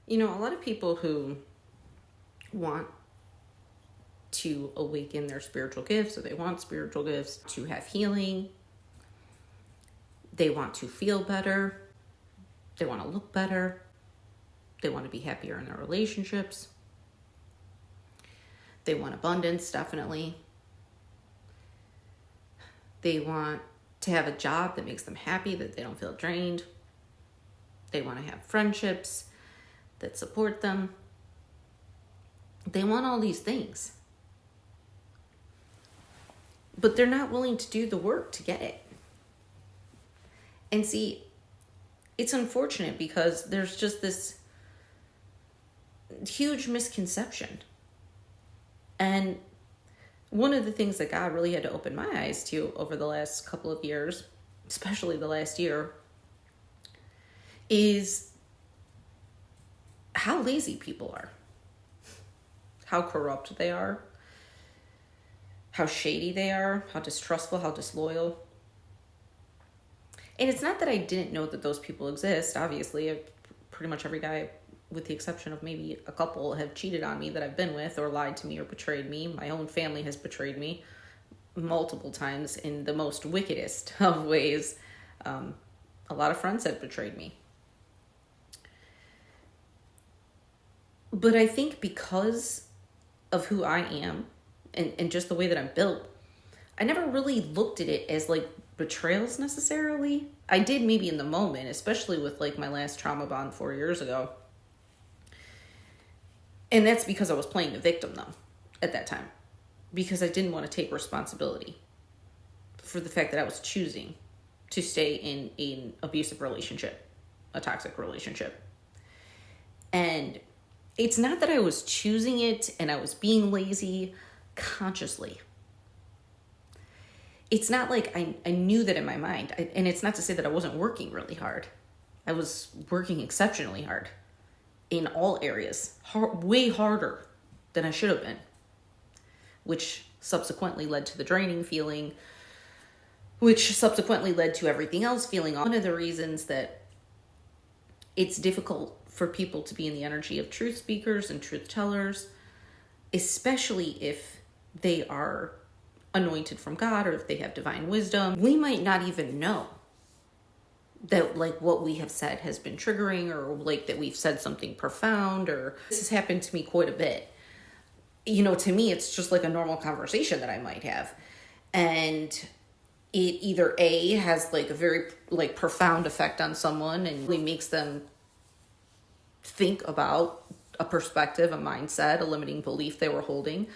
A lot of people who want to awaken their spiritual gifts, or they want spiritual gifts to have healing, they want to feel better, they want to look better, they want to be happier in their relationships, they want abundance, definitely. They want to have a job that makes them happy, that they don't feel drained. They want to have friendships that support them. They want all these things. But they're not willing to do the work to get it. And see, it's unfortunate because there's just this huge misconception. And one of the things that God really had to open my eyes to over the last couple of years, especially the last year, is how lazy people are, how corrupt they are, how shady they are, how distrustful, how disloyal. And it's not that I didn't know that those people exist. Obviously, pretty much every guy, with the exception of maybe a couple, have cheated on me that I've been with, or lied to me, or betrayed me. My own family has betrayed me multiple times in the most wickedest of ways. A lot of friends have betrayed me. But I think because of who I am and just the way that I'm built, I never really looked at it as like betrayals necessarily. I did maybe in the moment, especially with like my last trauma bond 4 years ago. And that's because I was playing the victim though at that time, because I didn't want to take responsibility for the fact that I was choosing to stay in an abusive relationship, a toxic relationship. And it's not that I was choosing it and I was being lazy consciously. It's not like I knew that in my mind. And it's not to say that I wasn't working really hard. I was working exceptionally hard in all areas, way harder than I should have been, which subsequently led to the draining feeling, which subsequently led to everything else feeling. One of the reasons that it's difficult for people to be in the energy of truth speakers and truth tellers, especially if they are anointed from God or if they have divine wisdom, we might not even know that like what we have said has been triggering, or like that we've said something profound. Or this has happened to me quite a bit. To me, it's just like a normal conversation that I might have. And it either A, has like a very like profound effect on someone and really makes them think about a perspective, a mindset, a limiting belief they were holding,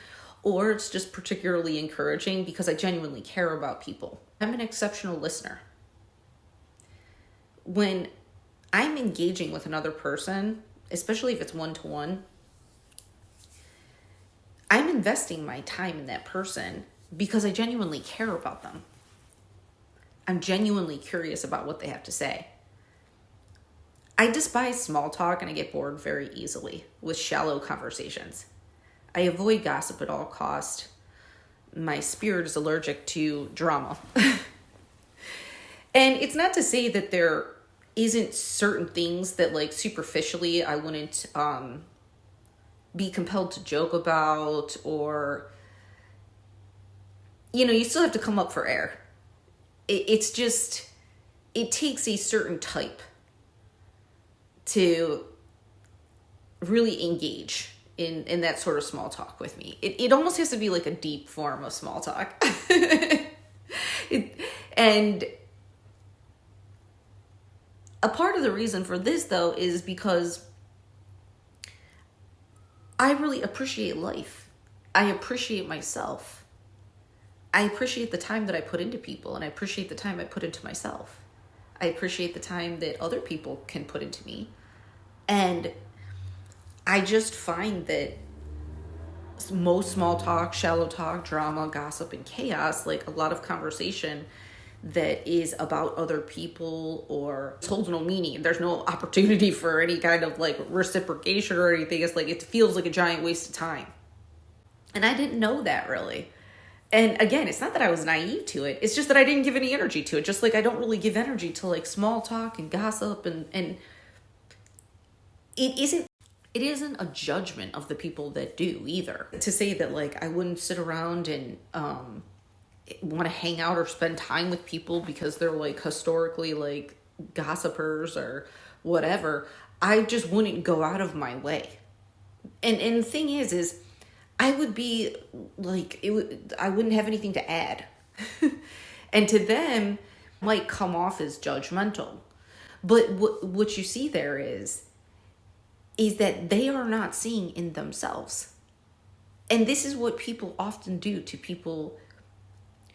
or it's just particularly encouraging because I genuinely care about people. I'm an exceptional listener. When I'm engaging with another person, especially if it's one-to-one, I'm investing my time in that person because I genuinely care about them. I'm genuinely curious about what they have to say. I despise small talk and I get bored very easily with shallow conversations. I avoid gossip at all costs. My spirit is allergic to drama. And it's not to say that there isn't certain things that like superficially I wouldn't be compelled to joke about, or, you still have to come up for air. It's just, it takes a certain type to really engage in that sort of small talk with me. It almost has to be like a deep form of small talk. And a part of the reason for this, though, is because I really appreciate life. I appreciate myself. I appreciate the time that I put into people, and I appreciate the time I put into myself. I appreciate the time that other people can put into me. And I just find that most small talk, shallow talk, drama, gossip, and chaos, like a lot of conversation that is about other people or holds no meaning. There's no opportunity for any kind of like reciprocation or anything. It's like, it feels like a giant waste of time. And I didn't know that really. And again, it's not that I was naive to it. It's just that I didn't give any energy to it. Just like I don't really give energy to like small talk and gossip and it isn't. it isn't a judgment of the people that do either. To say that like I wouldn't sit around and want to hang out or spend time with people because they're like historically like gossipers or whatever, I just wouldn't go out of my way. And the thing is I would be like, I wouldn't have anything to add. And to them might come off as judgmental. But what you see there is that they are not seeing in themselves. And this is what people often do to people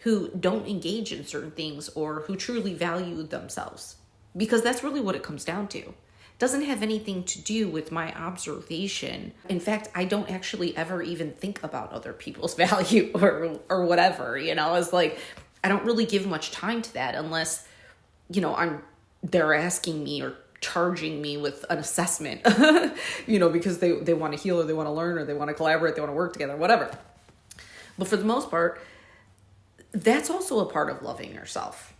who don't engage in certain things or who truly value themselves. Because that's really what it comes down to. It doesn't have anything to do with my observation. In fact, I don't actually ever even think about other people's value or whatever, you know. It's like, I don't really give much time to that unless, you know, they're asking me or charging me with an assessment, you know, because they want to heal or they want to learn or they want to collaborate, they want to work together, whatever. But for the most part, that's also a part of loving yourself.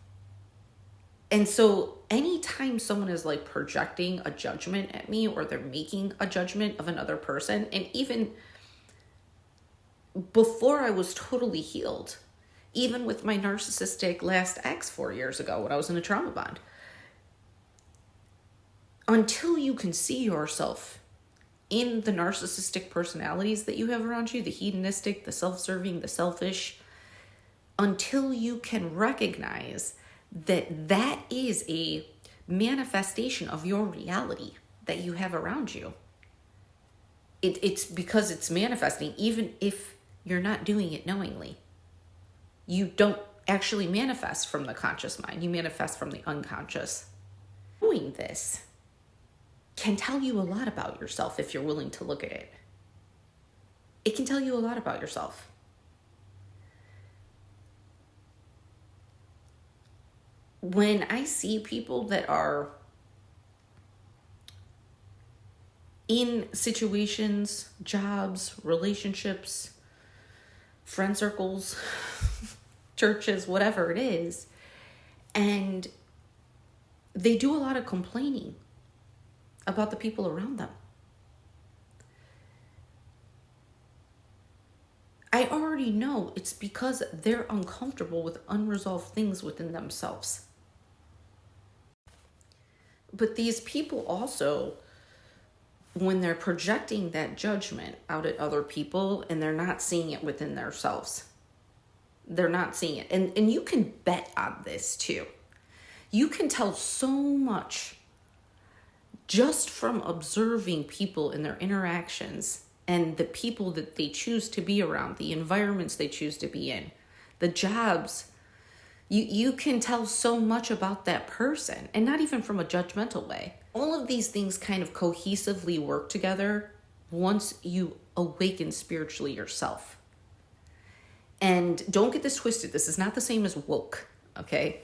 And so anytime someone is like projecting a judgment at me or they're making a judgment of another person, and even before I was totally healed, even with my narcissistic last ex 4 years ago when I was in a trauma bond, until you can see yourself in the narcissistic personalities that you have around you, the hedonistic, the self-serving, the selfish, until you can recognize that that is a manifestation of your reality that you have around you. It's because it's manifesting, even if you're not doing it knowingly. You don't actually manifest from the conscious mind. You manifest from the unconscious. Doing this can tell you a lot about yourself if you're willing to look at it. It can tell you a lot about yourself. When I see people that are in situations, jobs, relationships, friend circles, churches, whatever it is, and they do a lot of complaining about the people around them, I already know it's because they're uncomfortable with unresolved things within themselves. But these people also, when they're projecting that judgment out at other people and they're not seeing it within themselves, they're not seeing it. And you can bet on this too. You can tell so much just from observing people and their interactions and the people that they choose to be around, the environments they choose to be in, the jobs. You can tell so much about that person, and not even from a judgmental way. All of these things kind of cohesively work together once you awaken spiritually yourself. And don't get this twisted. This is not the same as woke, okay?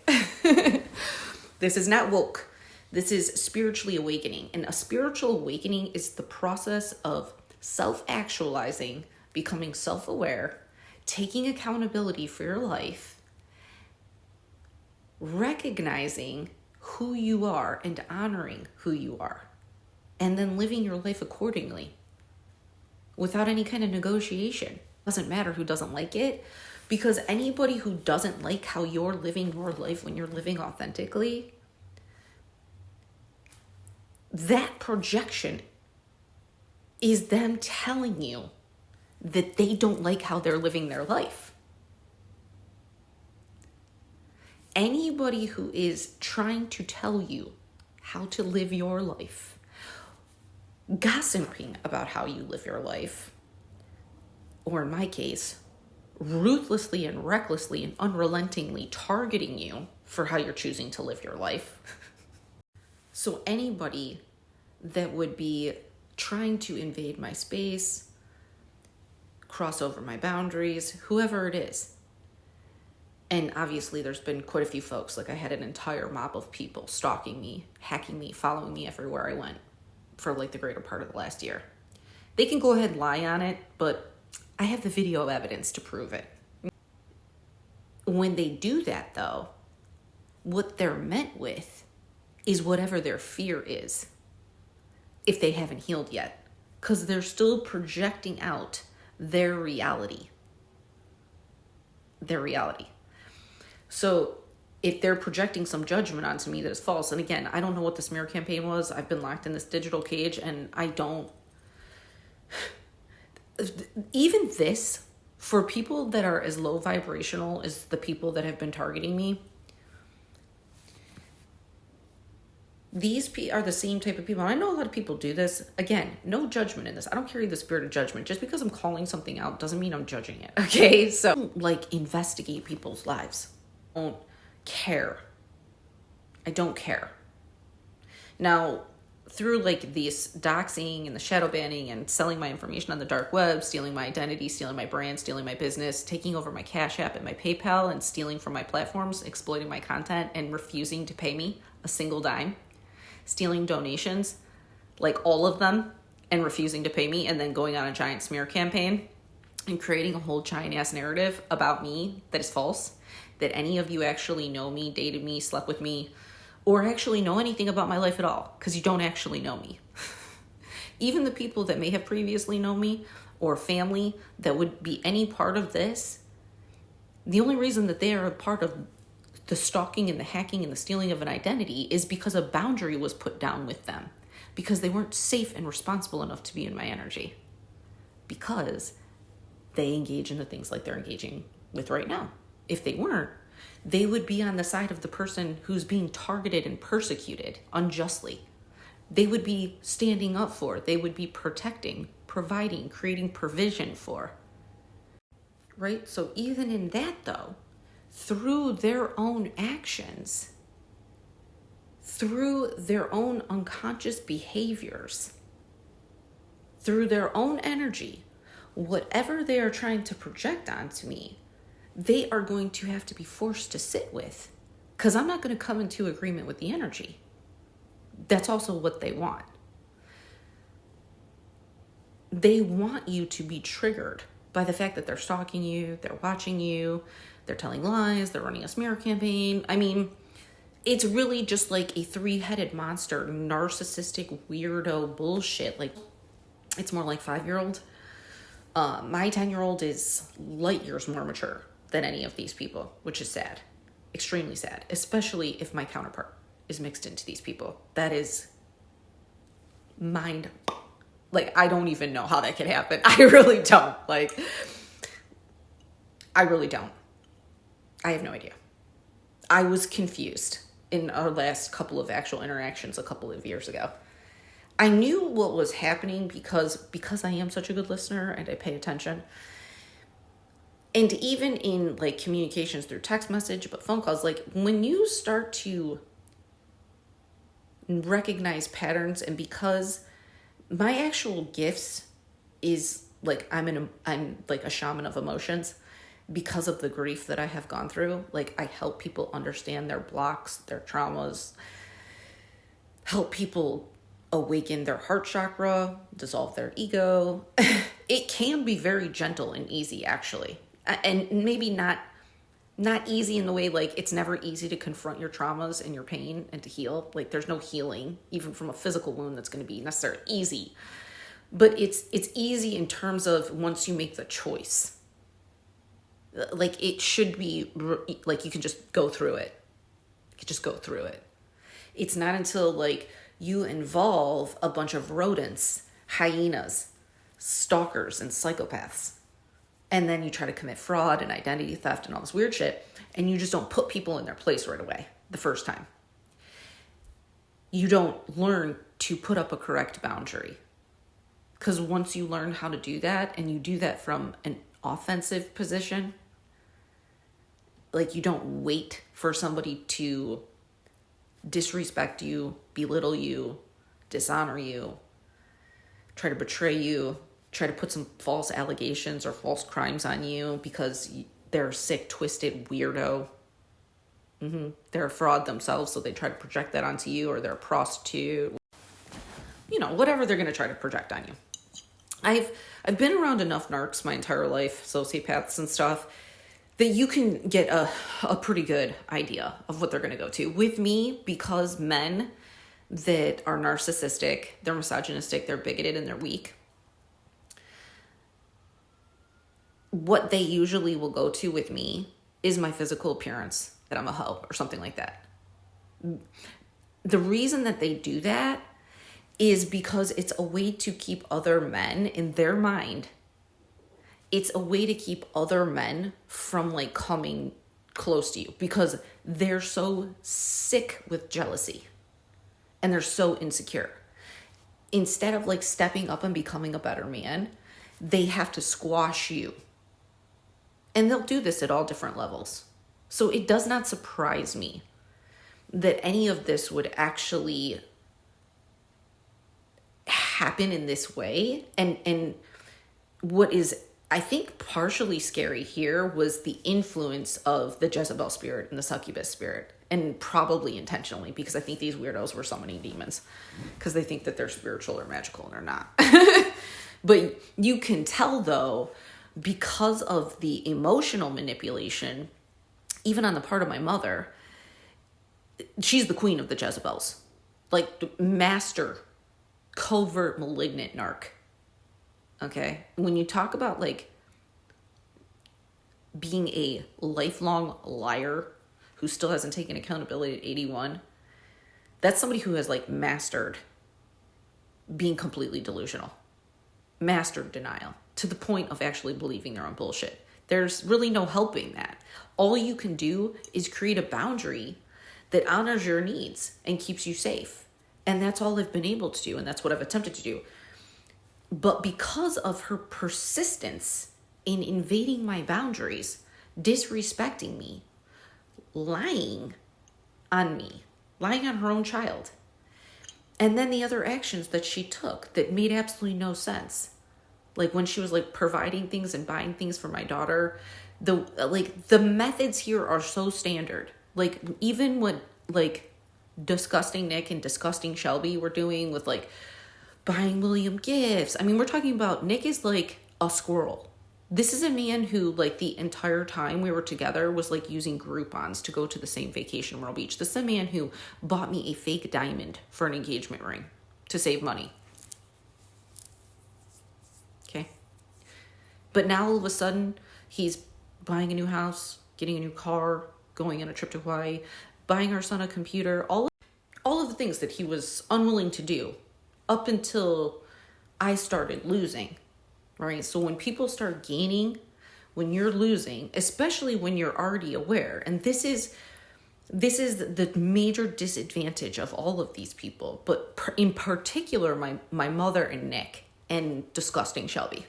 This is not woke. This is spiritually awakening. And a spiritual awakening is the process of self-actualizing, becoming self-aware, taking accountability for your life, recognizing who you are and honoring who you are, and then living your life accordingly without any kind of negotiation. Doesn't matter who doesn't like it, because anybody who doesn't like how you're living your life when you're living authentically, that projection is them telling you that they don't like how they're living their life. Anybody who is trying to tell you how to live your life, gossiping about how you live your life, or in my case, ruthlessly and recklessly and unrelentingly targeting you for how you're choosing to live your life. So anybody that would be trying to invade my space, cross over my boundaries, whoever it is. And obviously there's been quite a few folks, like I had an entire mob of people stalking me, hacking me, following me everywhere I went for like the greater part of the last year. They can go ahead and lie on it, but I have the video evidence to prove it. When they do that though, what they're met with is whatever their fear is, if they haven't healed yet. because they're still projecting out their reality. Their reality. So if they're projecting some judgment onto me that is false, and again, I don't know what the smear campaign was. I've been locked in this digital cage, and I don't. Even this, for people that are as low vibrational as the people that have been targeting me, these are the same type of people. I know a lot of people do this. Again, no judgment in this. I don't carry the spirit of judgment. Just because I'm calling something out doesn't mean I'm judging it. Okay? So, like, investigate people's lives. I don't care. I don't care. Now, through like this doxing and the shadow banning and selling my information on the dark web, stealing my identity, stealing my brand, stealing my business, taking over my Cash App and my PayPal, and stealing from my platforms, exploiting my content and refusing to pay me a single dime, stealing donations, like all of them, and refusing to pay me, and then going on a giant smear campaign and creating a whole giant ass narrative about me that is false, that any of you actually know me, dated me, slept with me, or actually know anything about my life at all, because you don't actually know me. Even the people that may have previously known me, or family that would be any part of this, the only reason that they are a part of the stalking and the hacking and the stealing of an identity is because a boundary was put down with them, because they weren't safe and responsible enough to be in my energy, because they engage in the things like they're engaging with right now. If they weren't, they would be on the side of the person who's being targeted and persecuted unjustly. They would be standing up for, they would be protecting, providing, creating provision for. Right? So even in that though, through their own actions, through their own unconscious behaviors, through their own energy, whatever they are trying to project onto me, they are going to have to be forced to sit with, because I'm not going to come into agreement with the energy. That's also what they want. They want you to be triggered by the fact that they're stalking you, they're watching you, they're telling lies, they're running a smear campaign. I mean, it's really just like a three-headed monster, narcissistic, weirdo bullshit. Like, it's more like 5-year-old. My 10-year-old is light years more mature than any of these people, which is sad, extremely sad, especially if my counterpart is mixed into these people. That is mind, like, I don't even know how that could happen. I really don't. Like, I really don't. I have no idea. I was confused in our last couple of actual interactions a couple of years ago. I knew what was happening because I am such a good listener and I pay attention. And even in like communications through text message, but phone calls, like when you start to recognize patterns, and because my actual gifts is like, I'm like a shaman of emotions because of the grief that I have gone through. Like, I help people understand their blocks, their traumas, help people awaken their heart chakra, dissolve their ego. It can be very gentle and easy, actually. And maybe not easy in the way, like, it's never easy to confront your traumas and your pain and to heal. Like, there's no healing, even from a physical wound, that's going to be necessarily easy. But it's easy in terms of once you make the choice. Like, it should be, like, you can just go through it. You can just go through it. It's not until, like, you involve a bunch of rodents, hyenas, stalkers, and psychopaths, and then you try to commit fraud and identity theft and all this weird shit, and you just don't put people in their place right away the first time. You don't learn to put up a correct boundary. Because once you learn how to do that, and you do that from an offensive position, like, you don't wait for somebody to disrespect you, belittle you, dishonor you, try to betray you, try to put some false allegations or false crimes on you because they're a sick, twisted weirdo. They're a fraud themselves, so they try to project that onto you, or they're a prostitute. You know, whatever they're going to try to project on you. I've been around enough narcs my entire life, sociopaths and stuff, that you can get a pretty good idea of what they're going to go to. With me, because men that are narcissistic, they're misogynistic, they're bigoted, and they're weak, what they usually will go to with me is my physical appearance, that I'm a hoe or something like that. The reason that they do that is because it's a way to keep other men in their mind. It's a way to keep other men from like coming close to you because they're so sick with jealousy and they're so insecure. Instead of like stepping up and becoming a better man, they have to squash you. And they'll do this at all different levels. So it does not surprise me that any of this would actually happen in this way. And what is, I think, partially scary here was the influence of the Jezebel spirit and the succubus spirit. And probably intentionally, because I think these weirdos were summoning demons because they think that they're spiritual or magical and they're not. But you can tell, though, because of the emotional manipulation, even on the part of my mother, she's the queen of the Jezebels. Like, master, covert, malignant narc. Okay? When you talk about, like, being a lifelong liar who still hasn't taken accountability at 81, that's somebody who has, like, mastered being completely delusional. Mastered denial to the point of actually believing their own bullshit. There's really no helping that. All you can do is create a boundary that honors your needs and keeps you safe. And that's all I've been able to do. And that's what I've attempted to do. But because of her persistence in invading my boundaries, disrespecting me, lying on me, lying on her own child, and then the other actions that she took that made absolutely no sense. Like when she was like providing things and buying things for my daughter, the methods here are so standard. Like even what like disgusting Nick and disgusting Shelby were doing with like buying William gifts. I mean, we're talking about Nick is like a squirrel. This is a man who like the entire time we were together was like using Groupons to go to the same vacation, Myrtle Beach. This is a man who bought me a fake diamond for an engagement ring to save money. Okay. But now all of a sudden he's buying a new house, getting a new car, going on a trip to Hawaii, buying our son a computer, all of the things that he was unwilling to do up until I started losing, right? So when people start gaining, when you're losing, especially when you're already aware, and this is the major disadvantage of all of these people, but in particular, my mother and Nick and disgusting Shelby.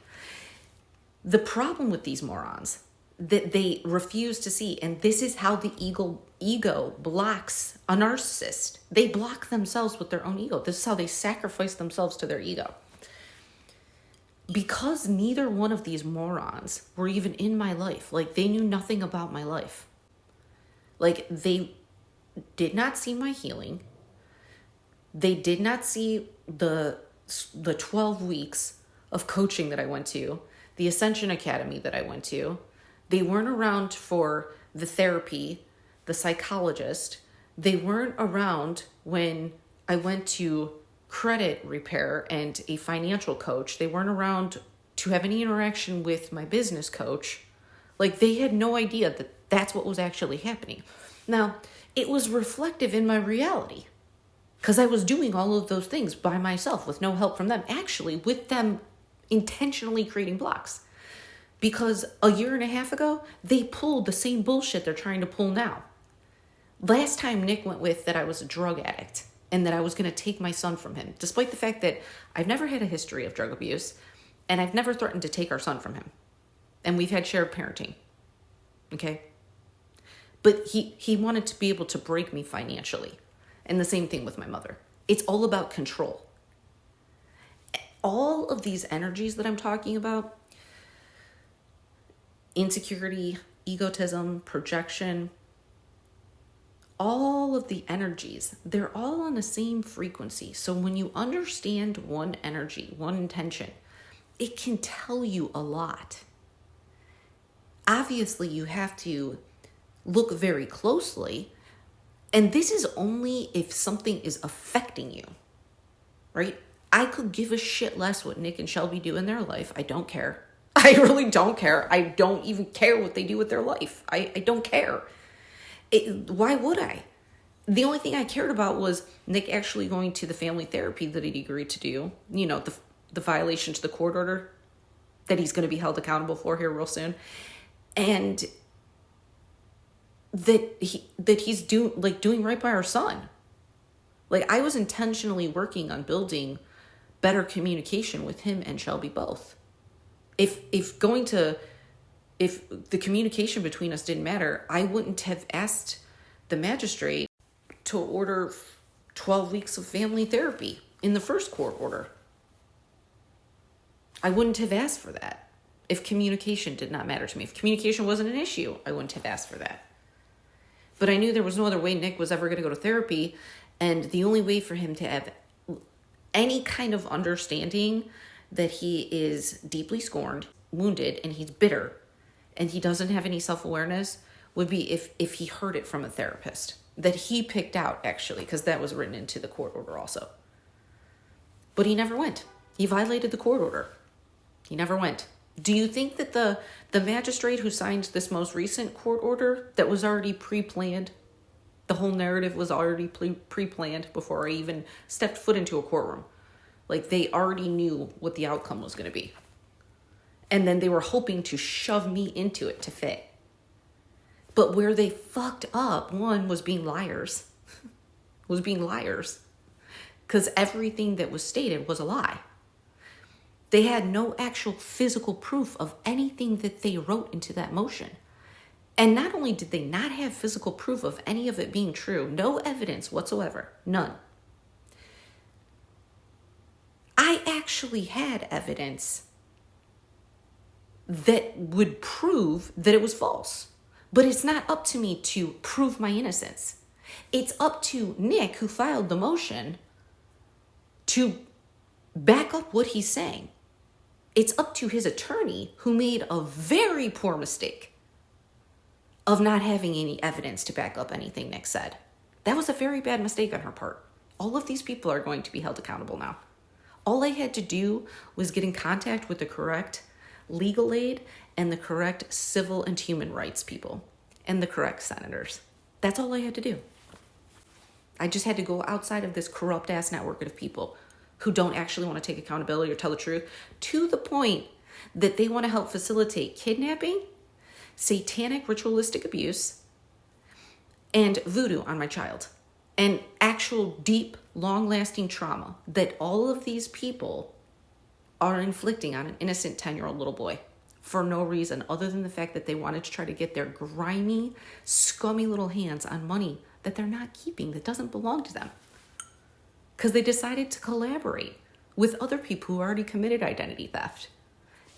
The problem with these morons that they refuse to see, and this is how the ego blocks a narcissist. They block themselves with their own ego. This is how they sacrifice themselves to their ego. Because neither one of these morons were even in my life. Like, they knew nothing about my life. Like, they did not see my healing. They did not see the 12 weeks of coaching that I went to, the Ascension Academy that I went to. They weren't around for the therapy, the psychologist. They weren't around when I went to credit repair and a financial coach. They weren't around to have any interaction with my business coach. Like, they had no idea that that's what was actually happening. Now, it was reflective in my reality because I was doing all of those things by myself with no help from them, actually with them intentionally creating blocks. Because a year and a half ago, they pulled the same bullshit they're trying to pull now. Last time Nick went with that I was a drug addict and that I was going to take my son from him, despite the fact that I've never had a history of drug abuse and I've never threatened to take our son from him. And we've had shared parenting. Okay? But he wanted to be able to break me financially. And the same thing with my mother. It's all about control. All of these energies that I'm talking about, insecurity, egotism, projection, all of the energies, they're all on the same frequency. So when you understand one energy, one intention, it can tell you a lot. Obviously, you have to look very closely, and this is only if something is affecting you, right? I could give a shit less what Nick and Shelby do in their life. I don't care. I really don't care. I don't even care what they do with their life. I don't care. Why would I? The only thing I cared about was Nick actually going to the family therapy that he agreed to do. You know, the violation to the court order that he's going to be held accountable for here real soon. And that he's doing right by our son. Like, I was intentionally working on building better communication with him and Shelby both. If the communication between us didn't matter, I wouldn't have asked the magistrate to order 12 weeks of family therapy in the first court order. I wouldn't have asked for that if communication did not matter to me. If communication wasn't an issue, I wouldn't have asked for that. But I knew there was no other way Nick was ever going to go to therapy, and the only way for him to have any kind of understanding that he is deeply scorned, wounded, and he's bitter, and he doesn't have any self-awareness would be if he heard it from a therapist that he picked out, actually, because that was written into the court order also. But he never went. He violated the court order. He never went. Do you think that the magistrate who signed this most recent court order that was already pre-planned, the whole narrative was already pre-planned before I even stepped foot into a courtroom? Like, they already knew what the outcome was going to be. And then they were hoping to shove me into it to fit. But where they fucked up, one, was being liars. Because everything that was stated was a lie. They had no actual physical proof of anything that they wrote into that motion. And not only did they not have physical proof of any of it being true, no evidence whatsoever, none. I actually had evidence that would prove that it was false. But it's not up to me to prove my innocence. It's up to Nick, who filed the motion, to back up what he's saying. It's up to his attorney, who made a very poor mistake of not having any evidence to back up anything Nick said. That was a very bad mistake on her part. All of these people are going to be held accountable now. All I had to do was get in contact with the correct legal aid and the correct civil and human rights people and the correct senators. That's all I had to do. I just had to go outside of this corrupt ass network of people who don't actually want to take accountability or tell the truth, to the point that they want to help facilitate kidnapping, satanic ritualistic abuse, and voodoo on my child, and actual deep, long-lasting trauma that all of these people are inflicting on an innocent 10-year-old little boy for no reason other than the fact that they wanted to try to get their grimy, scummy little hands on money that they're not keeping, that doesn't belong to them. Because they decided to collaborate with other people who already committed identity theft.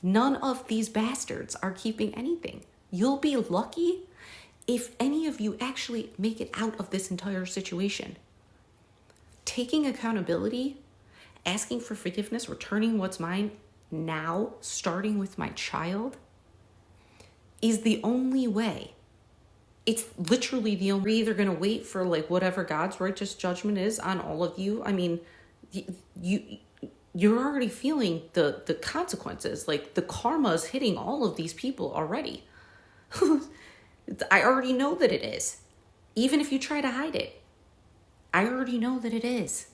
None of these bastards are keeping anything. You'll be lucky if any of you actually make it out of this entire situation. Taking accountability, asking for forgiveness, returning what's mine now, starting with my child, is the only way. It's literally the only. We're either going to wait for like whatever God's righteous judgment is on all of you. I mean, you're already feeling the consequences. Like, the karma is hitting all of these people already. I already know that it is. Even if you try to hide it, I already know that it is.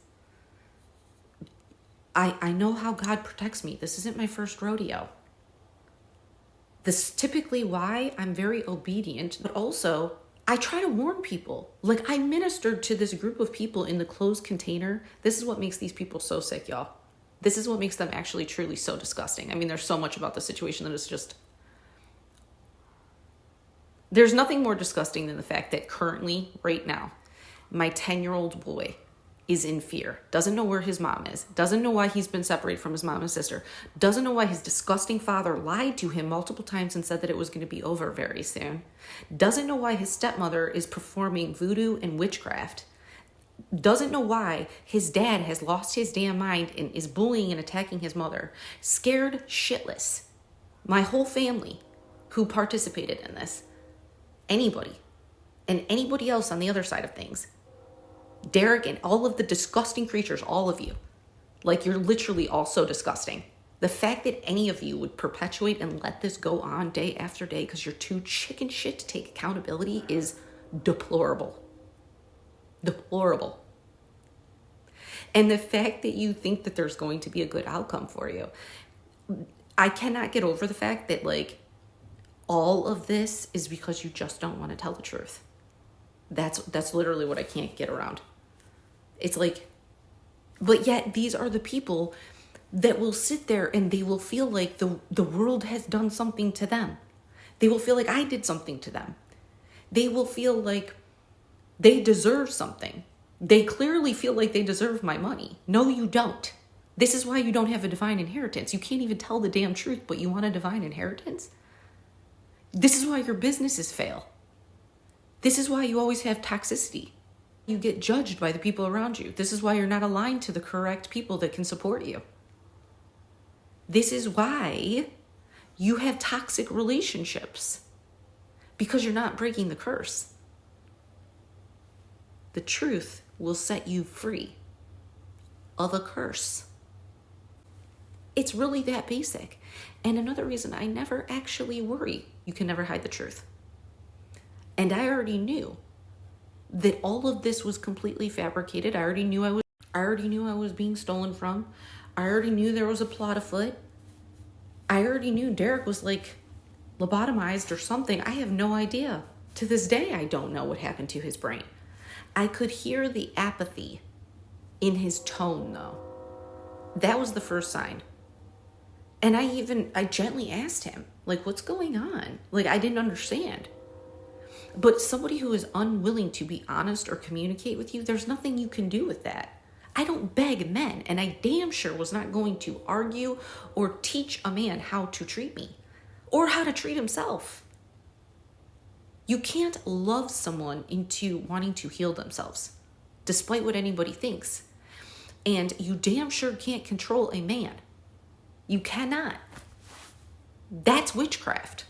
I know how God protects me. This isn't my first rodeo. This is typically why I'm very obedient, but also I try to warn people. Like, I ministered to this group of people in the closed container. This is what makes these people so sick, y'all. This is what makes them actually truly so disgusting. I mean, there's so much about the situation that is just... There's nothing more disgusting than the fact that currently, right now, my 10-year-old boy is in fear, doesn't know where his mom is, doesn't know why he's been separated from his mom and sister, doesn't know why his disgusting father lied to him multiple times and said that it was going to be over very soon, doesn't know why his stepmother is performing voodoo and witchcraft, doesn't know why his dad has lost his damn mind and is bullying and attacking his mother, scared shitless. My whole family who participated in this, anybody, and anybody else on the other side of things, Derek and all of the disgusting creatures, all of you, like, you're literally all so disgusting The fact that any of you would perpetuate and let this go on day after day because you're too chicken shit to take accountability is deplorable. Deplorable. And the fact that you think that there's going to be a good outcome for you. I cannot get over the fact that like all of this is because you just don't want to tell the truth. That's literally what I can't get around. It's like, but yet these are the people that will sit there and they will feel like the world has done something to them. They will feel like I did something to them. They will feel like they deserve something. They clearly feel like they deserve my money. No, you don't. This is why you don't have a divine inheritance. You can't even tell the damn truth, but you want a divine inheritance? This is why your businesses fail. This is why you always have toxicity. You get judged by the people around you. This is why you're not aligned to the correct people that can support you. This is why you have toxic relationships, because you're not breaking the curse. The truth will set you free of a curse. It's really that basic. And another reason I never actually worry, you can never hide the truth. And I already knew that all of this was completely fabricated. I already knew I was being stolen from. I already knew there was a plot afoot. I already knew Derek was like lobotomized or something. I have no idea. To this day, I don't know what happened to his brain. I could hear the apathy in his tone though. That was the first sign. And I gently asked him, like, what's going on? Like, I didn't understand. But somebody who is unwilling to be honest or communicate with you, there's nothing you can do with that. I don't beg men, and I damn sure was not going to argue or teach a man how to treat me or how to treat himself. You can't love someone into wanting to heal themselves, despite what anybody thinks. And you damn sure can't control a man. You cannot. That's witchcraft.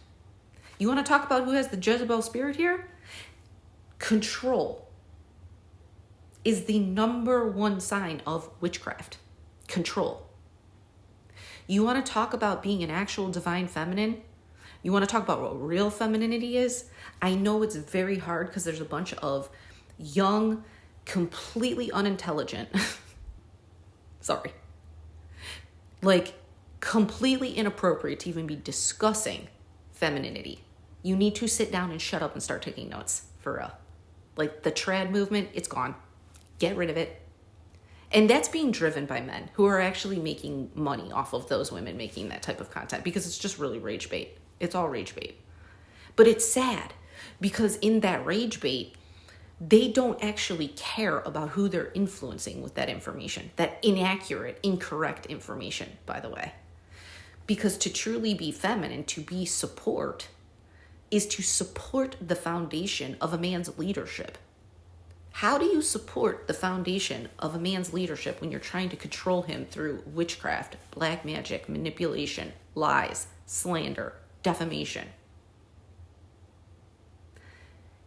You want to talk about who has the Jezebel spirit here? Control is the number one sign of witchcraft. Control. You want to talk about being an actual divine feminine? You want to talk about what real femininity is? I know it's very hard because there's a bunch of young, completely unintelligent, sorry, like completely inappropriate to even be discussing femininity. You need to sit down and shut up and start taking notes, for real. Like the trad movement, it's gone. Get rid of it. And that's being driven by men who are actually making money off of those women making that type of content, because it's just really rage bait. It's all rage bait. But it's sad because in that rage bait, they don't actually care about who they're influencing with that information, that inaccurate, incorrect information, by the way. Because to truly be feminine, to be support, is to support the foundation of a man's leadership. How do you support the foundation of a man's leadership when you're trying to control him through witchcraft, black magic, manipulation, lies, slander, defamation?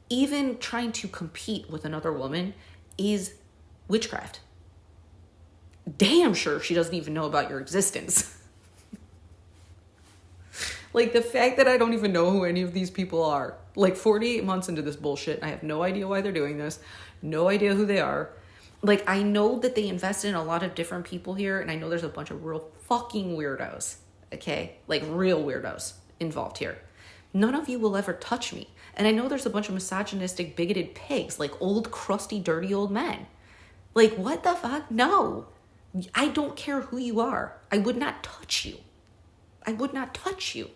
Even trying to compete with another woman is witchcraft. Damn sure she doesn't even know about your existence. Like the fact that I don't even know who any of these people are. Like 48 months into this bullshit, I have no idea why they're doing this. No idea who they are. Like I know that they invested in a lot of different people here, and I know there's a bunch of real fucking weirdos, okay? Like real weirdos involved here. None of you will ever touch me. And I know there's a bunch of misogynistic, bigoted pigs, like old, crusty, dirty old men. Like, what the fuck? No. I don't care who you are. I would not touch you. I would not touch you.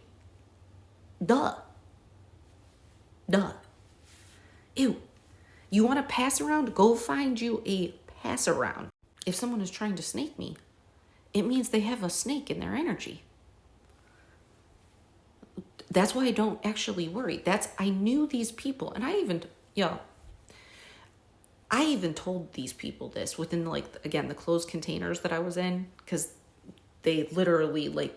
Duh. Ew. You want to pass around? Go find you a pass around. If someone is trying to snake me, it means they have a snake in their energy. That's why I don't actually worry. I knew these people, and I even told these people this within, like, again, the closed containers that I was in, because they literally, like,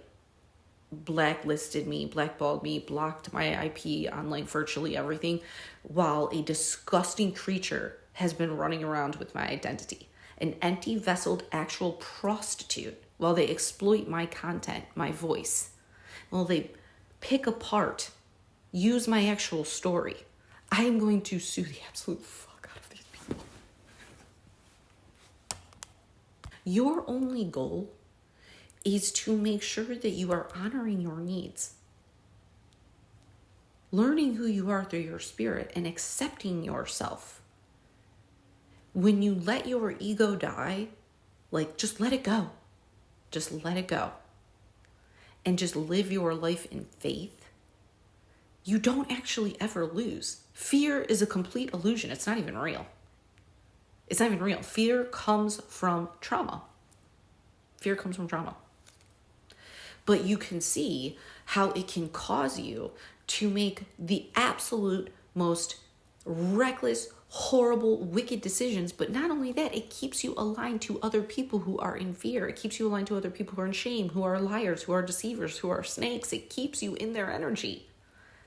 blacklisted me, blackballed me, blocked my IP on, like, virtually everything, while a disgusting creature has been running around with my identity. An empty-vesseled actual prostitute while they exploit my content, my voice, while they pick apart, use my actual story, I am going to sue the absolute fuck out of these people. Your only goal is to make sure that you are honoring your needs, learning who you are through your spirit, and accepting yourself. When you let your ego die, like, just let it go. Just let it go. And just live your life in faith. You don't actually ever lose. Fear is a complete illusion. It's not even real. It's not even real. Fear comes from trauma. Fear comes from trauma. But you can see how it can cause you to make the absolute most reckless, horrible, wicked decisions. But not only that, it keeps you aligned to other people who are in fear. It keeps you aligned to other people who are in shame, who are liars, who are deceivers, who are snakes. It keeps you in their energy.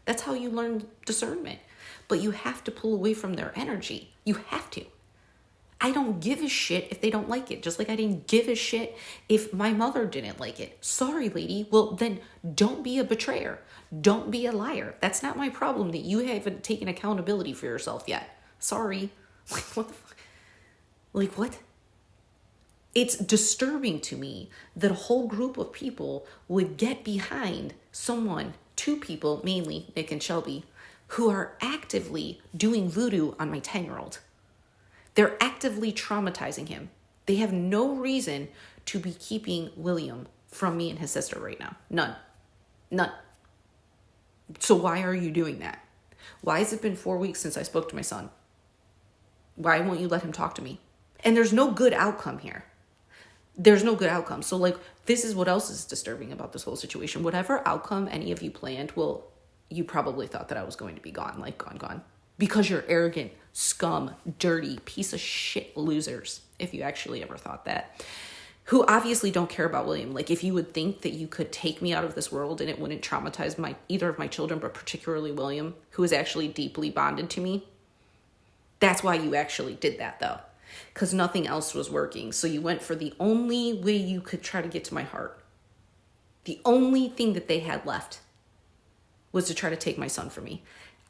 That's how you learn discernment. But you have to pull away from their energy. You have to. I don't give a shit if they don't like it. Just like I didn't give a shit if my mother didn't like it. Sorry, lady. Well, then don't be a betrayer. Don't be a liar. That's not my problem that you haven't taken accountability for yourself yet. Sorry. Like, what the fuck? Like, what? It's disturbing to me that a whole group of people would get behind someone, two people, mainly Nick and Shelby, who are actively doing voodoo on my 10-year-old. They're actively traumatizing him. They have no reason to be keeping William from me and his sister right now. None. None. So why are you doing that? Why has it been 4 weeks since I spoke to my son? Why won't you let him talk to me? And there's no good outcome here. There's no good outcome. So like, this is what else is disturbing about this whole situation. Whatever outcome any of you planned, well, you probably thought that I was going to be gone, like gone. Because you're arrogant, scum, dirty, piece of shit losers, if you actually ever thought that, who obviously don't care about William. Like, if you would think that you could take me out of this world and it wouldn't traumatize either of my children, but particularly William, who is actually deeply bonded to me, that's why you actually did that, though, because nothing else was working. So you went for the only way you could try to get to my heart. The only thing that they had left was to try to take my son from me.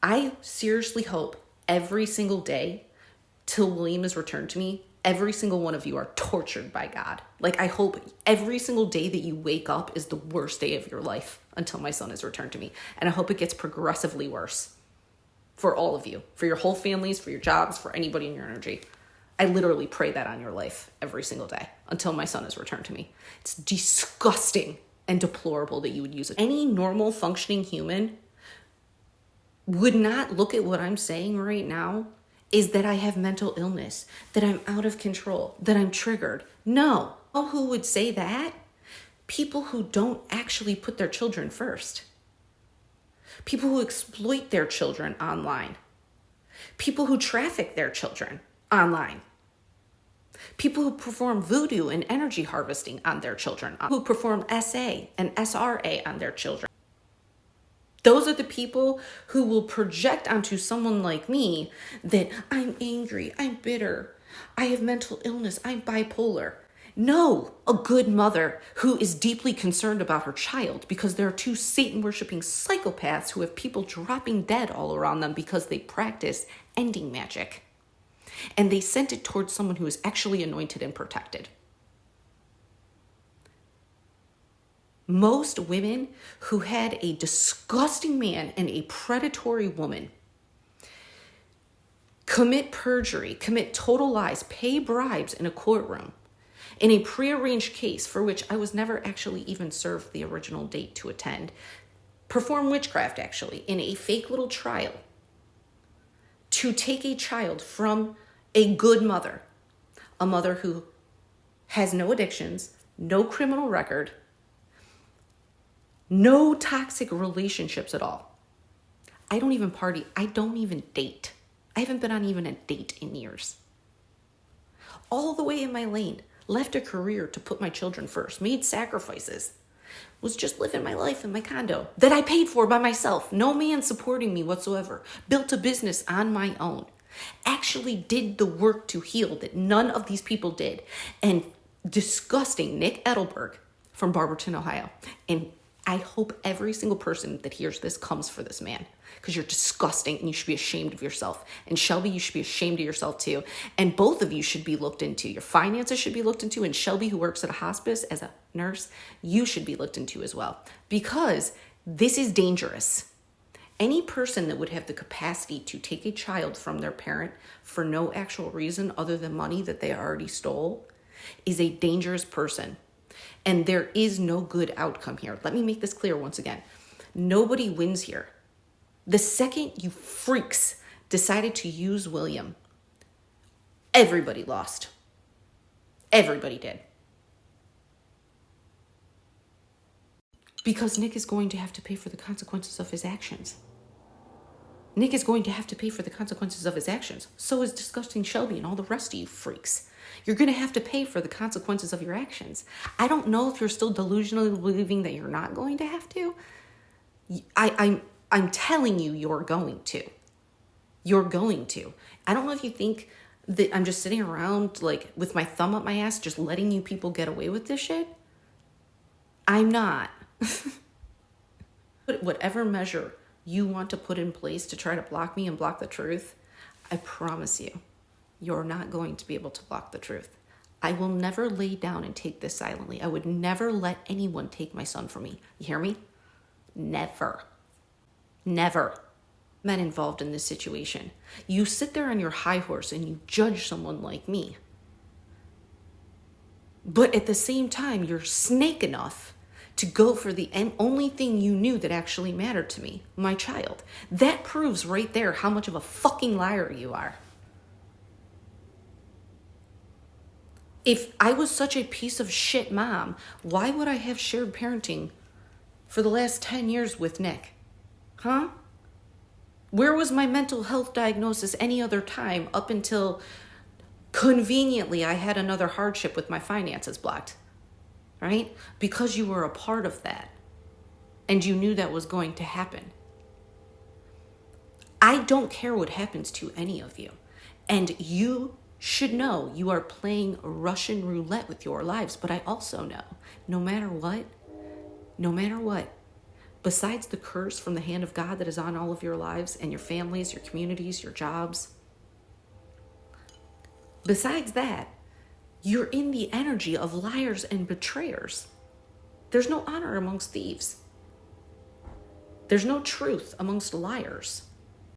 I seriously hope every single day till William is returned to me, every single one of you are tortured by God. Like, I hope every single day that you wake up is the worst day of your life until my son is returned to me. And I hope it gets progressively worse for all of you, for your whole families, for your jobs, for anybody in your energy. I literally pray that on your life every single day until my son is returned to me. It's disgusting and deplorable that you would use it. Any normal functioning human would not look at what I'm saying right now is that I have mental illness, that I'm out of control, that I'm triggered. No. Oh, who would say that? People who don't actually put their children first. People who exploit their children online. People who traffic their children online. People who perform voodoo and energy harvesting on their children. Who perform SA and SRA on their children. Those are the people who will project onto someone like me that I'm angry, I'm bitter, I have mental illness, I'm bipolar. No, a good mother who is deeply concerned about her child, because there are two Satan-worshipping psychopaths who have people dropping dead all around them because they practice ending magic. And they sent it towards someone who is actually anointed and protected. Most women who had a disgusting man and a predatory woman commit perjury, commit total lies, pay bribes in a courtroom in a prearranged case for which I was never actually even served the original date to attend, perform witchcraft actually in a fake little trial to take a child from a good mother, a mother who has no addictions, no criminal record, no toxic relationships at all. I don't even party. I don't even date. I haven't been on even a date in years. All the way in my lane, left a career to put my children first, made sacrifices, was just living my life in my condo that I paid for by myself. No man supporting me whatsoever. Built a business on my own. Actually did the work to heal that none of these people did. And disgusting Nick Edelberg from Barberton, Ohio. And I hope every single person that hears this comes for this man, because you're disgusting and you should be ashamed of yourself. And Shelby, you should be ashamed of yourself too. And both of you should be looked into. Your finances should be looked into. And Shelby, who works at a hospice as a nurse, you should be looked into as well, because this is dangerous. Any person that would have the capacity to take a child from their parent for no actual reason other than money that they already stole is a dangerous person. And there is no good outcome here. Let me make this clear once again. Nobody wins here. The second you freaks decided to use William, everybody lost. Everybody did. Because Nick is going to have to pay for the consequences of his actions. Nick is going to have to pay for the consequences of his actions. So is disgusting Shelby and all the rest of you freaks. You're going to have to pay for the consequences of your actions. I don't know if you're still delusionally believing that you're not going to have to. I'm telling you, you're going to. You're going to. I don't know if you think that I'm just sitting around like with my thumb up my ass just letting you people get away with this shit. I'm not. But whatever measure you want to put in place to try to block me and block the truth, I promise you, you're not going to be able to block the truth. I will never lay down and take this silently. I would never let anyone take my son from me. You hear me? Never. Never. Men involved in this situation. You sit there on your high horse and you judge someone like me. But at the same time, you're snake enough to go for the only thing you knew that actually mattered to me, my child. That proves right there how much of a fucking liar you are. If I was such a piece of shit mom, why would I have shared parenting for the last 10 years with Nick? Huh? Where was my mental health diagnosis any other time up until conveniently I had another hardship with my finances blocked? Right? Because you were a part of that and you knew that was going to happen. I don't care what happens to any of you. And you should know you are playing Russian roulette with your lives. But I also know, no matter what, besides the curse from the hand of God that is on all of your lives and your families, your communities, your jobs, besides that, you're in the energy of liars and betrayers. There's no honor amongst thieves. There's no truth amongst liars.